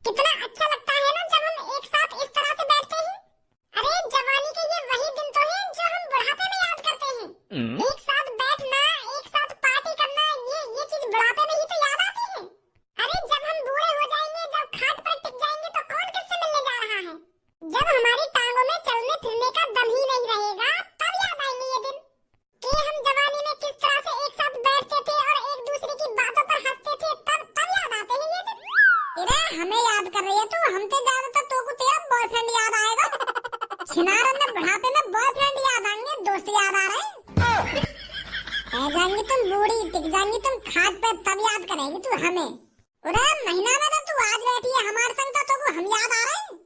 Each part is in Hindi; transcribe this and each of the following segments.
कितना अच्छा लगता है ना जब हम एक साथ इस तरह से बैठते हैं। अरे जवानी के ये वही दिन तो हैं जो हम बुढ़ापे में याद करते हैं। एक साथ बैठना, एक साथ पार्टी करना, ये चीज बुढ़ापे में ही तो याद आती है। अरे जब हम बूढ़े हो जाएंगे, जब खाट पर टिक जाएंगे तो कौन किससे मिलने जा रहा है। जब हमारी टांगों में चलने फिरने का दम ही नहीं रहेगा तब याद आएंगे ये दिन कि हम जवानी में किस तरह से एक साथ बैठते थे और एक दूसरे की बातों पर हंसते थे। तब याद आते हैं ये दिन। अरे हमें याद कर रही है तू, हमसे ज्यादा तो को तेरा बॉयफ्रेंड याद आएगा। छिनारों में बुढ़ापे में बॉयफ्रेंड याद आएंगे, दोस्त याद आ रहे हैं। रह जाएंगी तुम बूढ़ी, टिक जाएंगी तुम खाट पे, तब याद करेगी तू हमें। अरे महीना में तो तू आज बैठी है हमारे संग तो हम याद आ रहे हैं।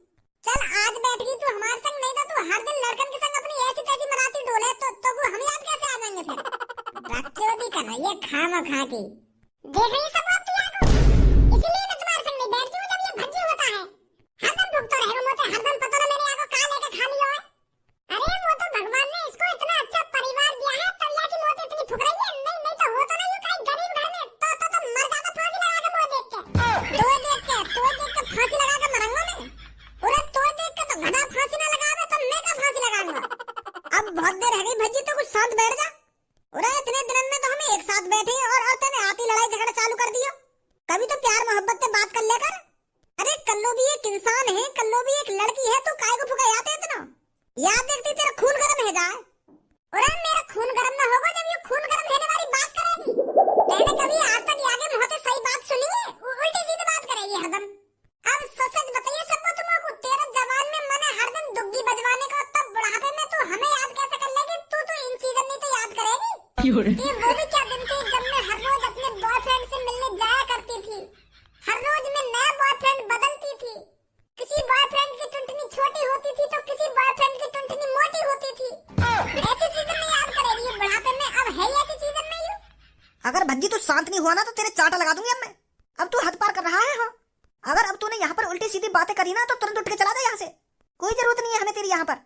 चल आज बैठ गई तू हमारे संग, नहीं तो तू हर दिन लड़कन के संग अपनी ऐसी तैसी मराती डोले तो हम याद कैसे आ जाएंगे फिर। बकचोदी कर रही है खामा खा के। देख रही सब बात तू याद हो, इसीलिए मैं तुम्हारे संग नहीं बैठती हूँ जब ये भज्जी होता है। हरदम भुगतो रहेगा मुझे, हरदम पता ना मेरे आगे कहाँ लेके खा लिया है। अरे वो तो भगवान ने इसको इतना अच्छा परिवार दिया है तब या की मौत इतनी फुक रही है। नहीं तो वो तो नहीं कहीं गरीब घर में तो मर जाता फांसी लगा के मुझे देख के। तो फांसी लगा के मरूंगा मैं। अरे तो देख के तो गधा फांसी ना लगावे तो मैं क्या फांसी लगाऊंगा। अब बहुत देर है गई भज्जी, तो कुछ शांत बैठ जा। अरे इतने दिन में तो हम एक साथ बैठे और तूने आती लड़ाई झगड़ा चालू कर दियो। कभी तो प्यार मोहब्बत से बात कर ले कर। अरे कल्लो भी एक इंसान है, कल्लो भी एक लड़की है, तो काय को फुकायाते इतना। याद देखती तेरा खून गर्म है जाए। अरे मेरा खून गर्म ना होगा जब ये खून गर्म रहने वाली बात करेगी। मैंने कभी आज तक आगे मुंह से सही बात सुनी है, उल्टी सीधी बात करेगी हरदम। अब सच बताइए सबको, तुमको तेरा जवान में मन है हर दिन दुग्गी बजवाने का, तब बुढ़ापे में तू हमें याद कैसे कर लेगी। तू तो इन चीजों में तो याद करेगी। ये वो भी क्या दिन थे जब मैं हर रोज अपने बॉयफ्रेंड से मिलने जाया करती थी। हर रोज मैं नया बॉयफ्रेंड बदलती थी। किसी बॉयफ्रेंड की टुंटनी छोटी होती थी तो किसी बॉयफ्रेंड की टुंटनी मोटी होती थी। ऐसी चीजें में याद करेगी ये बुढ़ापे में। अब है ऐसी चीजें में यू। अगर भज्जी तू शांत नहीं हुआ ना तो तेरे चाटा लगा दूंगी अब मैं। अब तू हद पार कर रहा है। हाँ, अगर अब तूने यहाँ पर उल्टी सीधी बातें करी ना तो तुरंत उठ के चला जा यहाँ से। कोई जरूरत नहीं है हमें तेरी यहाँ पर।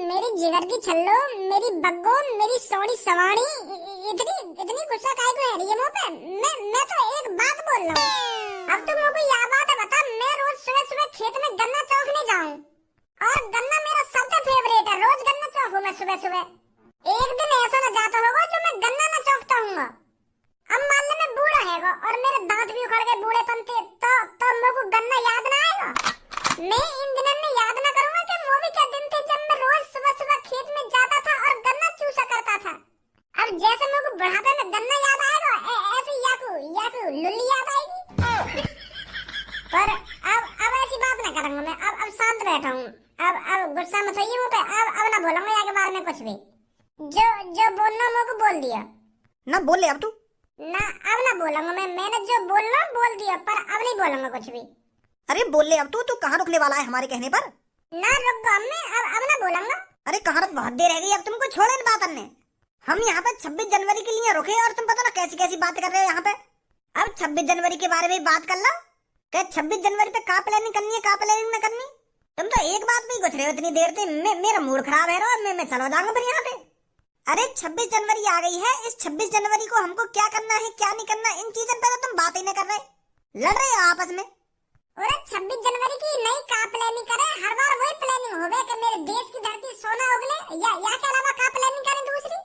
मेरी जिगर की छल्लो, मेरी बग्गो, मेरी सोनी सवानी, इतनी गुस्सा काहे को है रही है मुंह पे। मैं तो एक बात बोल रहा हूँ। अब तुम मुझे यह बात बता, मैं रोज सुबह सुबह खेत में गन्ना चौकने जाऊँ और गन्ना मेरा सबसे फेवरेट है। रोज गन्ना चौकूं मैं सुबह सुबह। एक दिन ऐसा न जाता होगा जो मैं गन्ना न चौकता हूँ। अब मान ले मैं बूढ़ा हैगा और मेरे दांत भी उखड़ गए बूढ़ेपन से, तो मुझको गन्ना याद ना आएगा। मैं इन दिनों में याद ना करूंगा कि वो भी क्या दिन थे जब मैं रोज सुबह सुबह खेत में जाता था और गन्ना चूसा करता था। अब जैसे मुझको बुढ़ापे में गन्ना याद आएगा, ऐसे याकू लुल्ली याद आएगी। पर अब ऐसी बात ना करूंगा मैं। अब शांत बैठा हूँ। अब गुस्सा मत होइए मुझ पे। अब ना बोलूंगा आगे बारे में कुछ भी। जो बोलना मुझको बोल दिया ना। बोल ले अब तू ना। अब ना बोलूंगा मैंने जो बोलना बोल दिया, पर अब नहीं बोलूंगा कुछ भी। अरे बोल ले अब तू कहाँ रुकने वाला है हमारे कहने पर। ना रुक गो अम्मी, अब ना बोलूंगा। अरे कहाँ रुक, बहुत देर रह गई। अब तुमको छोड़े इन बात करने। हम यहाँ पे 26 जनवरी के लिए रुके और तुम पता ना कैसी कैसी बातें कर रहे हो यहाँ पे। अब 26 जनवरी के बारे में बात कर लो। क्या 26 जनवरी पे का प्लानिंग करनी है, का प्लानिंग न करनी। तुम तो एक बात में गुजरे हो इतनी देर से। मेरा मूड खराब है रो। मैं चलो जाऊंगा फिर यहाँ पे। अरे 26 जनवरी आ गई है। इस 26 जनवरी को हमको क्या करना है क्या नहीं करना, इन चीजों पे तो तुम बात ही न कर रहे, लड़ रहे हो आपस में। और 26 जनवरी की नई का प्लानिंग करे। हर बार वही प्लानिंग होवे कि मेरे देश की धरती सोना उगले, या के अलावा का प्लानिंग करें दूसरी।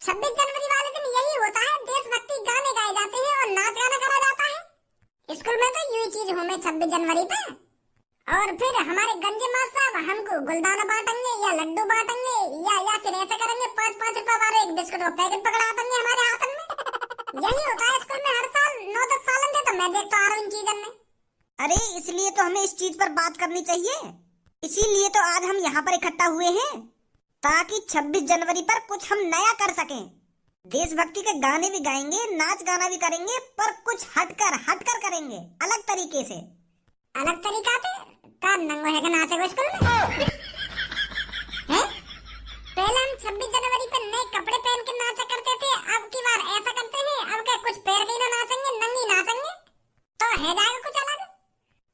26 जनवरी वाले दिन यही होता है, देशभक्ति गाने गाए जाते हैं और नाच गाना करा जाता है। स्कूल में तो यही चीज हो में 26 जनवरी पे। और फिर हमारे गंजे मास्टर साहब हमको गुलदाना बांटेंगे या लड्डू बांटेंगे या फिर ऐसा करेंगे 5-5 रुपए वाले एक बिस्कुट का पैकेट पकड़ा देंगे हमारे हाथ में। यही होता है स्कूल में हर साल। 9-10 साल से तो मैं देखता आ रहा हूँ इन चीजों में। अरे इसलिए तो हमें इस चीज पर बात करनी चाहिए। इसीलिए तो आज हम यहाँ पर इकट्ठा हुए हैं, ताकि 26 जनवरी पर कुछ हम नया कर सकें। देशभक्ति के गाने भी गाएंगे, नाच गाना भी करेंगे, पर कुछ हटकर करेंगे, अलग तरीके से। अलग तरीका से का नंगो है कि नाचेगा स्कूल में हैं? पहले हम 26 जनवरी पर नए कपड़े पहन के नाचा करते थे, अब की बार ऐसा करते हैं। अब क्या कुछ पैर के ना नाचेंगे, नंगी नाचेंगे, तो है जाएगा कुछ अलग।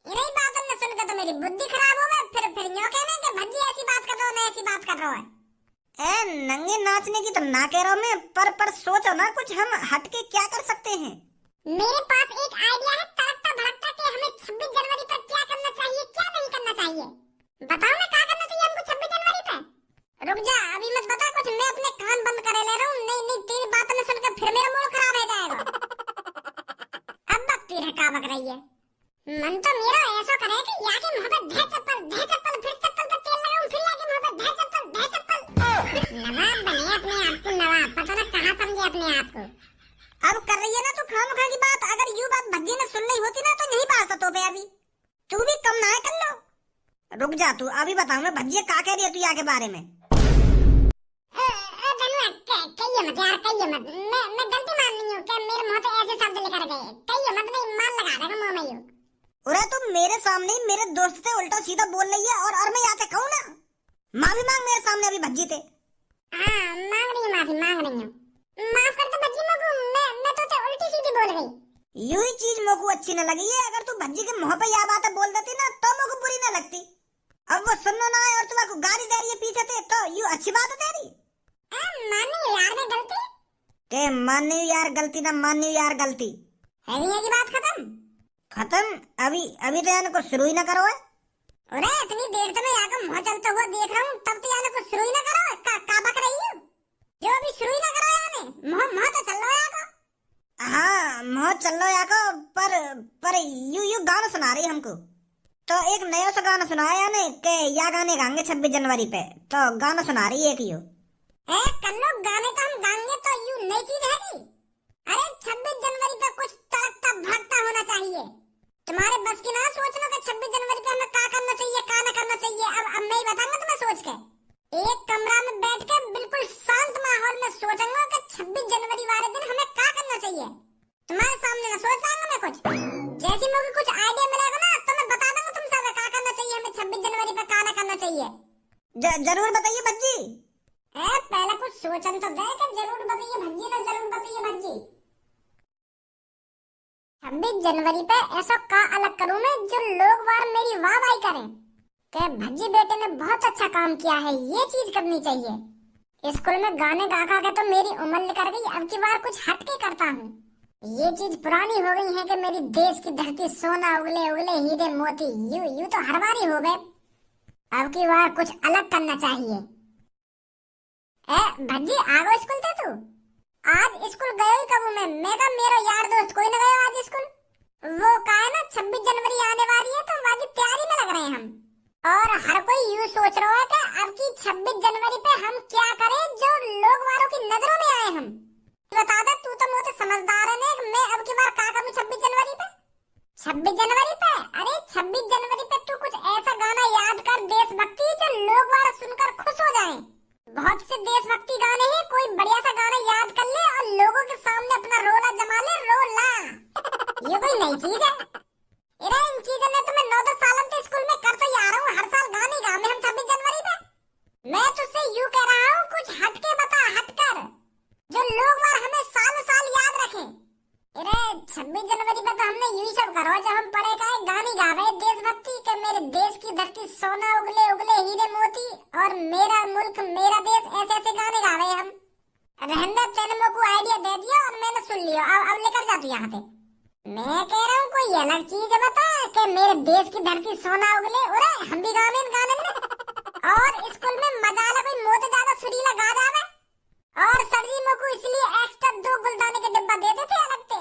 इन्हीं बातों में सुनकर तो मेरी बुद्धि खराब हो गई। फिर यूं कहने कि भज्जी ऐसी बात कर रहा हूँ, मैं ऐसी बात कर रहा हूँ। नंगे नाचने की तो ना कह रहा हूँ मैं, पर सोचो ना कुछ हम हटके क्या कर सकते हैं। मेरे पास एक आइडिया है तड़कता भड़कता कि हमें 26 जनवरी पर बताओ ना क्या करना चाहिए हमको 26 जनवरी पे। रुक जा, अभी मत बता कुछ, मैं अपने कान बंद करे ले रहा हूँ। नहीं नहीं, तेरी बात न सुनकर फिर मेरा मूड खराब हो जाएगा। अब बकती रह, का बक रही है। मन तो मेरा ऐसा करे कि याके मोहब्बत धे चप्पल फिर चप्पल पे तेल लगाऊं, फिर याके मोहब्बत धे चप्पल। नवाब बने अपने आप को नवाब, पता ना कहाँ समझे अपने आप को। अब कर रही है ना तू खामखा की बात। अगर यूं बात भज्जी ने सुन ली होती ना तो नहीं पास तो पे अभी। तू भी कम ना है कर लो। रुक जा तू, अभी बताऊं मैं भज्जी का कह रही है तू यहाँ के बारे में। कहिए मत यार, कहिए मत। मैं गलती मान रही हूँ कि मेरे मुंह पे ऐसे शब्द लेकर गए। कहिए मत, नहीं मान लगा देगा मुंह में यूं। अरे तुम मेरे सामने ही मेरे दोस्त से उल्टा सीधा बोल रही है और मैं यहाँ से कहूँ ना, माफी मांग मेरे सामने अभी भज्जी थे। हाँ मांग रही हूँ, माफी मांग रही हूँ। माफ कर दो भज्जी मगू, मैं तो उल्टी सीधी बोल गई। यूं ही चीज मोको अच्छी न लगी है। अगर तू भज्जी के मुंह पे यह बात बोल देती ना तो मोको बुरी न लगती। अब वो सुनना ना है और तुम्हारे गाली दे रही है पीछे से, तो यूं अच्छी बात है तेरी। मानी यार मैं गलती के मानी यार गलती ना मानी यार गलती है नहीं, की बात खत्म। खत्म? अभी तो यानी कुछ शुरू ही ना करो है। अरे इतनी देर से मैं यहाँ का मुँह चलता हुआ देख रहा हूँ, तब तो यानी कुछ शुरू ही ना करो। का बक रही हूँ जो अभी शुरू ही ना करो यानी। मुँह तो चल रहा है। हाँ मुँह चल रहा है पर यू गाना सुना रही हमको। तो एक नया सा गाना सुनाया यानी के या गाने गाएंगे 26 जनवरी पे, तो गाना सुना रही है एक यू। कल लोग गाने तो हम गाएंगे तो यू नई चीज है नी। अरे 26 जनवरी पे कुछ तड़कता भड़कता होना चाहिए। तुम्हारे बस की ना सोच लो कि 26 जनवरी पे हमें क्या करना चाहिए, क्या ना करना चाहिए। अब मैं ही बताऊंगा तुम्हें सोच के। एक कमरा में बैठ के बिल्कुल शांत माहौल में सोचूंगा कि 26 जनवरी वाले दिन हमें क्या करना चाहिए। तुम्हारे सामने ना सोच पाऊंगा मैं कुछ। जैसी मुझे कुछ आइडिया मिलेगा ना तो मैं बता दूंगा तुम सब क्या करना चाहिए हमें 26 जनवरी पे, क्या ना करना चाहिए। जरूर बताइए भज्जी। पहले कुछ सोचन तो दे कि जरूर बताइए भज्जी ना, जरूर बताइए भज्जी। 26 जनवरी पे ऐसा का अलग करूं मैं जो लोग वार मेरी वाहवाही करें कि भज्जी बेटे ने बहुत अच्छा काम किया है, ये चीज करनी चाहिए। स्कूल में गाने गा गा के तो मेरी उम्र निकल गई, अब की बार कुछ हटके करता हूँ। ये चीज पुरानी हो गई है कि मेरी देश की धरती सोना उगले उगले हीरे मोती, यू तो हर बार ही हो गए। अब की बार कुछ अलग करना चाहिए। भज्जी आ गो स्कूल थे तू? आज स्कूल गए ही कब मैं का मेरा यार दोस्त कोई न गया आज स्कूल। वो का है ना 26 जनवरी आने वाली है तो वाली तैयारी में लग रहे हैं हम। और हर कोई यूं सोच रहा है कि अब की 26 जनवरी पे हम क्या करें जो लोग वालों की नजरों में आए। हम बता दे, तू तो मुझे समझदार है ना। मैं अब की बार क्या करूं 26 जनवरी पे? 26 जनवरी पे अरे 26 जनवरी पे तू कुछ ऐसा गाना याद कर देशभक्ति जो लोग वाला सुनकर खुश हो जाएं। बहुत से देशभक्ति गाने हैं, कोई बढ़िया सा गाना याद कर ले और लोगों के सामने अपना रोला जमा ले। रोला ये कोई नई चीज है? अरे इन चीजों में तो मैं 9-10 साल से स्कूल में कर तो आ रहा हूँ। हर साल गाने गा मैं हम 26 जनवरी पे। मैं तुझसे यूं कह रहा हूँ कुछ हटके बता, हटकर जो लोग वार हमें साल साल याद रखें। अरे 26 जनवरी पे तो हमने यूं ही सब करो जो हम पढ़े का गाने गा रहे देशभक्ति के, मेरे देश की धरती सोना उगले उगले हीरे मोती और मेरा मुल्क मेरा देश, ऐसे ऐसे गाने गा रहे हम। रहंदा तेने मुझको आइडिया दे दिया और मैंने सुन लिया। अब लेकर जा तू यहाँ पे। मैं कह रहा हूँ कोई अलग चीज बता कि मेरे देश की धरती सोना उगले। अरे हम भी गाने गाने में और स्कूल में मजा आला कोई मोटे ज्यादा सुरीला गा जावे। और सरजी मुझको इसलिए एक्स्ट्रा 2 गुलदाने के डिब्बा दे देते अलग से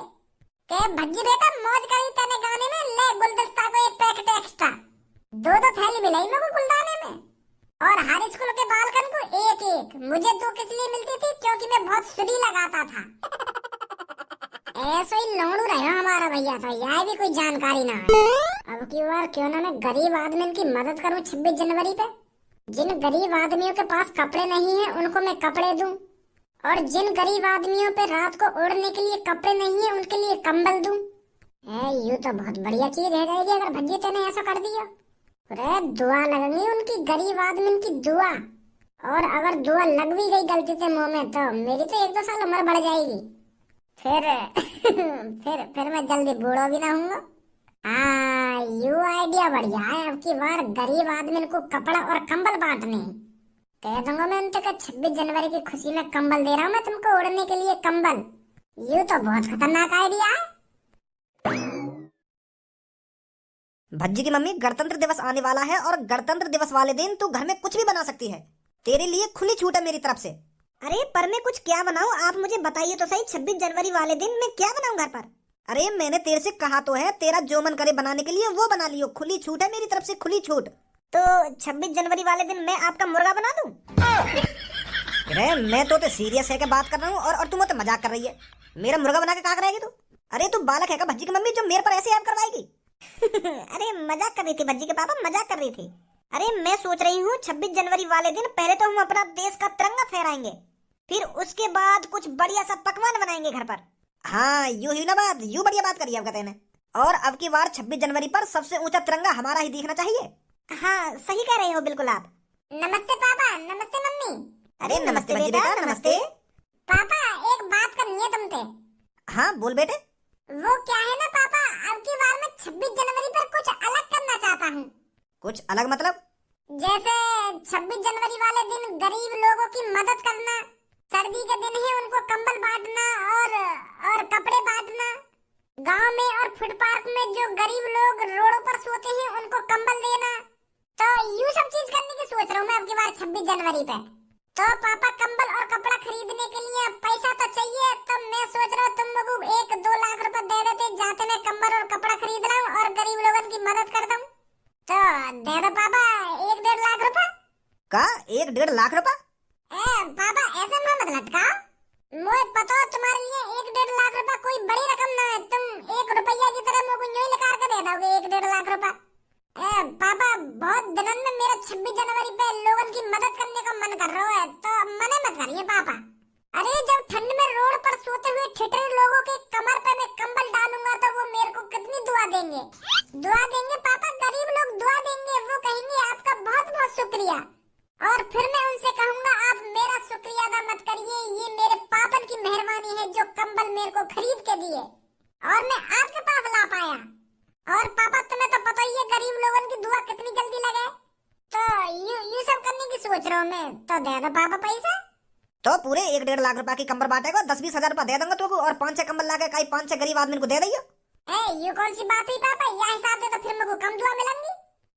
के भज्जी बेटा मौज करी तेने गाने में, ले गुलदस्ता को 1 पैकेट एक्स्ट्रा। 2 थैली मिलाई मुझको गुलदाने में। और हर स्कूल के बालकन को 1-1। मुझे 2 किस लिए मिलती थी? क्योंकि मैं बहुत सुरीला गाता था। ऐसा ही लौड़ू रहा हमारा भैया था, यह भी कोई जानकारी ना है। अब की बार क्यों ना मैं गरीब आदमी की मदद करूं 26 जनवरी पे। जिन गरीब आदमियों के पास कपड़े नहीं है उनको मैं कपड़े दूं, और जिन गरीब आदमियों पे रात को ओढ़ने के लिए कपड़े नहीं है उनके लिए कंबल दूं। यूं तो बहुत बढ़िया चीज है अगर भज्जी तेने ऐसा कर दिया। अरे दुआ लगेंगी उनकी, गरीब आदमी की दुआ। और अगर दुआ लग भी गई गलती से मुंह में तो मेरी तो 1-2 साल उम्र बढ़ जाएगी। फिर फिर मैं जल्दी बूढ़ा भी ना हूँगा। हाँ यू आइडिया बढ़िया है। अब की बार गरीब आदमी को कपड़ा और कंबल बांटने कह दूंगा मैं उनसे 26 जनवरी की खुशी में कंबल दे रहा हूँ मैं तुमको ओढ़ने के लिए कंबल। यू तो बहुत खतरनाक आइडिया है। भज्जी की मम्मी, गणतंत्र दिवस आने वाला है और गणतंत्र दिवस वाले दिन तू घर में कुछ भी बना सकती है। तेरे लिए खुली छूट है मेरी तरफ से। अरे पर मैं कुछ क्या बनाऊं, आप मुझे बताइए तो सही। 26 जनवरी वाले दिन मैं क्या बनाऊं घर पर? अरे मैंने तेरे से कहा तो है, तेरा जो मन करे बनाने के लिए वो बना लियो। खुली छूट है मेरी तरफ से, खुली छूट। तो 26 जनवरी वाले दिन मैं आपका मुर्गा बना दूं? अरे मैं तो सीरियस है के बात कर रहा हूँ और तू मुझसे मजाक कर रही है। मेरा मुर्गा बना के क्या कराएगी तू? अरे तू बालक है का भज्जी की मम्मी जो मेरे पर ऐसे याद करवाएगी? अरे मजाक कर रही थी भज्जी के पापा, मजाक कर रही थी। अरे मैं सोच रही हूँ 26 जनवरी वाले दिन पहले तो हम अपना देश का तिरंगा फहराएंगे, फिर उसके बाद कुछ बढ़िया सा पकवान बनाएंगे घर पर। हाँ यूं ही ना बात, यूं बढ़िया बात करी आप कहते हैं। और अब की बार 26 जनवरी पर सबसे ऊंचा तिरंगा हमारा ही दिखना चाहिए। हाँ सही कह रहे हो बिल्कुल आप। नमस्ते पापा, नमस्ते मम्मी। अरे नमस्ते भज्जी बेटा, नमस्ते। पापा एक बात करनी है तुमसे। हाँ बोल बेटे। वो क्या है ना पापा, अब की बार मैं 26 जनवरी पर कुछ अलग करना चाहता हूँ। कुछ अलग मतलब? जैसे 26 जनवरी वाले दिन गरीब लोगों की मदद करना, सर्दी के दिन ही उनको कंबल बांटना और कपड़े बांटना, गांव में और फुटपाथ में जो गरीब लोग रोडों पर सोते हैं उनको कंबल देना। तो यूं सब चीज करने की सोच रहा हूँ मैं अब की बार 26 जनवरी पे। तो पापा कंबल और कपड़ा खरीदने के लिए पैसा तो चाहिए, तो मैं सोच रहा हूँ तुम लोग 1-2 लाख रुपए दे देते, जाते मैं कंबल और कपड़ा खरीद रहा हूँ और गरीब लोगों की मदद करता हूँ। तो दे दो पापा 1-1.5 लाख रुपए। का 1-1.5 लाख रुपए? पापा ऐसे मत लटकाओ, मुझे पता है तुम्हारे लिए 1-1.5 लाख रुपए कोई बड़ी रकम ना है। तुम 1 रुपया की तरह मुझे यूं लगा के दे दोगे 1-1.5 लाख रुपए। पापा बहुत दिनों में मेरा 26 जनवरी पे लोगों की मदद करने का मन कर रहा है, तो मना मत करिए पापा। अरे जब ठंड में रोड पर सोते हुए ठिठुरे लोगों के कमर पे मैं कंबल डालूंगा तो वो मेरे को कितनी दुआ देंगे। दुआ देंगे पापा, गरीब लोग दुआ देंगे, वो कहेंगे आपका बहुत बहुत शुक्रिया। और फिर मैं उनसे कहूंगा आप मेरा शुक्रिया अदा मत करिए, ये मेरे पापन की मेहरबानी है जो कंबल मेरे को खरीद के दिए और मैं आपके पास ला पाया। और पापा तुम्हें तो पता ही है गरीब लोगों की दुआ कितनी जल्दी लगे। तो यू सब करने की सोच रहा हूँ मैं। तो दे दो पापा पैसा। तो पूरे 1-1.5 लाख रुपए की कंबल बांटेगा, 10-20 हजार रुपए दे दूंगा तुमको और 5-6 कंबल लाके कई 5-6 गरीब आदमी को दे दियो। ये कौन सी बात हुई पापा, यह हिसाब से तो फिर मेरे को कम दुआ मिलेंगी।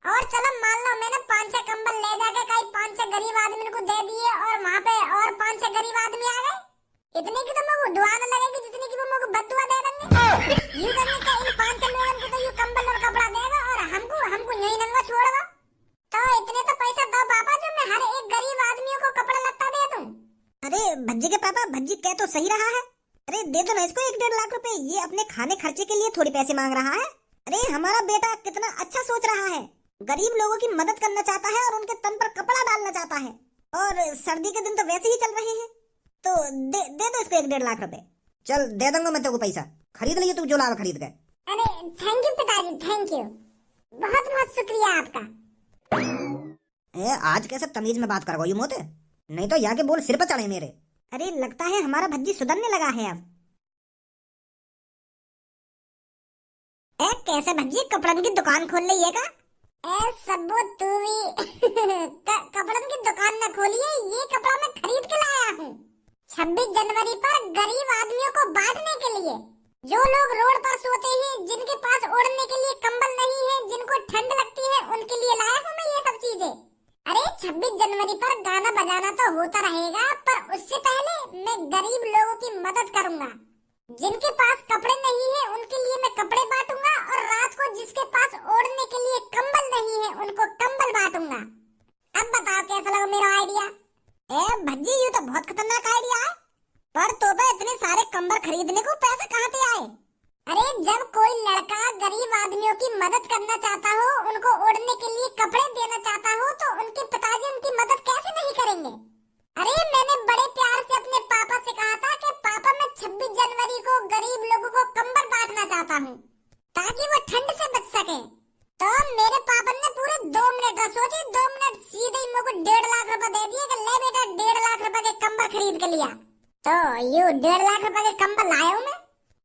और चलो मान लो मैंने 5-6 कंबल ले जाके कई 5-6 गरीब आदमी को दे दिए और वहाँ पे और 5-6 गरीब आदमी आ गए, इतने की तो मेरे को दुआ न लगेगी जितनी की वो मेरे को बददुआ दे देंगे। यू करने का इन 5-6 लोगों को तो यू कंबल और कपड़ा देगा और हमको यही नंगा छोड़ेगा। तो इतने तो पैसा दो पापा जो मैं हर एक गरीब आदमियों को कपड़ा लत्ता दे दूं। अरे भज्जी के पापा, भज्जी कह तो सही रहा है। अरे दे दो ना इसको 1-1.5 लाख रुपए, ये अपने खाने खर्चे के लिए थोड़ी पैसे मांग रहा है। अरे हमारा बेटा कितना अच्छा सोच रहा है, गरीब लोगों की मदद करना चाहता है और उनके तन पर कपड़ा डालना चाहता है। और सर्दी के दिन तो वैसे ही चल रहे हैं, तो दे दो इसको 1-1.5 लाख रुपए। चल दे दूंगा मैं तेको पैसा, खरीद लियो तू जो लावा खरीद गए। अरे थैंक यू पिताजी, थैंक यू, बहुत बहुत शुक्रिया आपका। आज कैसे तमीज में बात कर रही मोते, नहीं तो यहाँ के बोल सिर पर चढ़े मेरे। अरे लगता है हमारा भज्जी सुधरने लगा है अब। कैसे भज्जी कपड़न की दुकान खोल ली है का? सबो तू भी कपड़न की दुकान न खोलिए, ये कपड़ा मैं खरीद के लाया हूँ 26 जनवरी पर गरीब आदमियों को बांटने के लिए। जो लोग रोड पर सोते हैं, जिनके पास ओढ़ने के लिए कंबल नहीं है, जिनको ठंड लगती है, उनके लिए लाया हूँ मैं ये सब चीजें। अरे 26 जनवरी पर गाना बजाना तो होता रहेगा, पर उससे पहले मैं गरीब लोगों की मदद करूंगा। जिनके पास कपड़े नहीं है उनके लिए मैं कपड़े बांटूंगा और रात को जिसके पास ओढ़ने के लिए कंबल नहीं है उनको कंबल बांटूंगा। अब बताओ कैसा लगा मेरा आइडिया? भज्जी ये तो बहुत खतरनाक आइडिया है, पर तोबे इतने सारे कंबल खरीदने को पैसे कहाँ से आए? अरे जब कोई लड़का गरीब आदमियों की मदद करना चाहता हो, उनको ओढ़ने के लिए कपड़े देना चाहता हो, तो उनके पिताजी उनकी मदद कैसे नहीं करेंगे? अरे मैंने बड़े प्यार से अपने पापा से कहा था कि पापा मैं 26 जनवरी को गरीब लोगों को कंबल बांटना चाहता हूँ ताकि वो ठंड से बच सके। तो मेरे पापा ने पूरे 2 मिनट सोचे, 2 मिनट सीधे ही मुझे 1.5 लाख रुपए दे दिए कि ले बेटा 1.5 लाख रुपए के कंबल खरीद के लिया। तो यू 1.5 लाख रुपए के कंबल लाया हूँ मैं,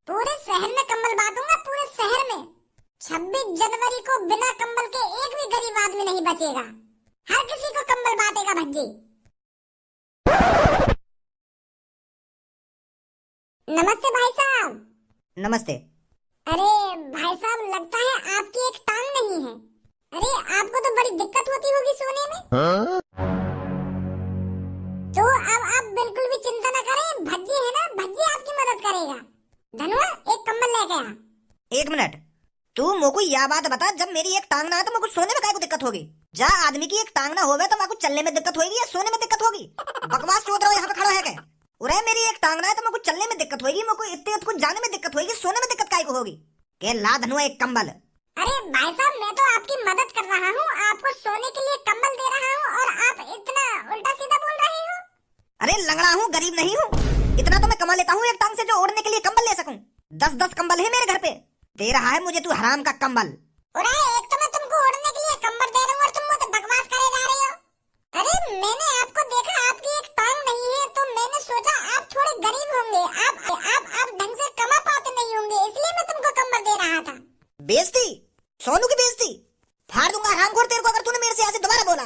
पूरे शहर में कंबल बांटूंगा, पूरे शहर में 26 जनवरी को बिना कंबल के एक भी गरीब आदमी नहीं बचेगा, हर किसी को कंबल बांटेगा भज्जी। नमस्ते भाई साहब। नमस्ते। अरे भाई साहब, लगता है आपकी एक टांग नहीं है। अरे आपको तो बड़ी दिक्कत होती होगी सोने में। तो अब आप बिल्कुल भी चिंता न करें, भज्जी है ना, भज्जी आपकी मदद करेगा। धनुआ, एक कंबल लेके आ। एक मिनट, तू मोको यह बात बता, जब मेरी एक टांग ना है तो मेरे को सोने में काय को दिक्कत होगी? जा आदमी की एक टांग ना होवे तो मेरे को चलने में दिक्कत होगी या सोने में दिक्कत होगी? बकवास चोद रहा हो यहाँ पे खड़ा है क्या? उरे मेरी एक टांग ना है तो मेरे को चलने में दिक्कत होगी, मेरे को इतने कुछ जाने में दिक्कत होगी, सोने में दिक्कत काय को होगी? के ला धनुआ एक कंबल। अरे भाई साहब, मैं तो आपकी मदद कर रहा हूँ, आपको सोने के लिए कंबल दे रहा हूँ और आप इतना उल्टा सीधा बोल रहे हो। अरे लंगड़ा हूँ, गरीब नहीं हूँ, इतना तो मैं कमा लेता हूँ एक टांग से जो ओढ़ने के लिए कंबल ले सकूं। 10-10 कंबल है मेरे घर पे, दे रहा है मुझे तू हराम का कंबल। अरे एक तो मैं तुमको ओढ़ने के लिए कंबल दे रहा हूँ और तुम मुझे बकवास करे जा रहे हो। अरे मैंने आपको देखा, आपकी एक टांग नहीं है, तो मैंने सोचा आप थोड़े गरीब होंगे, आप ढंग से कमा पाते नहीं होंगे, इसलिए मैं तुमको कंबल दे रहा था। बेइज्जती, सोनू की बेइज्जती फाड़ दूंगा हरामखोर तेरे को अगर तूने मेरे से ऐसे दोबारा बोला।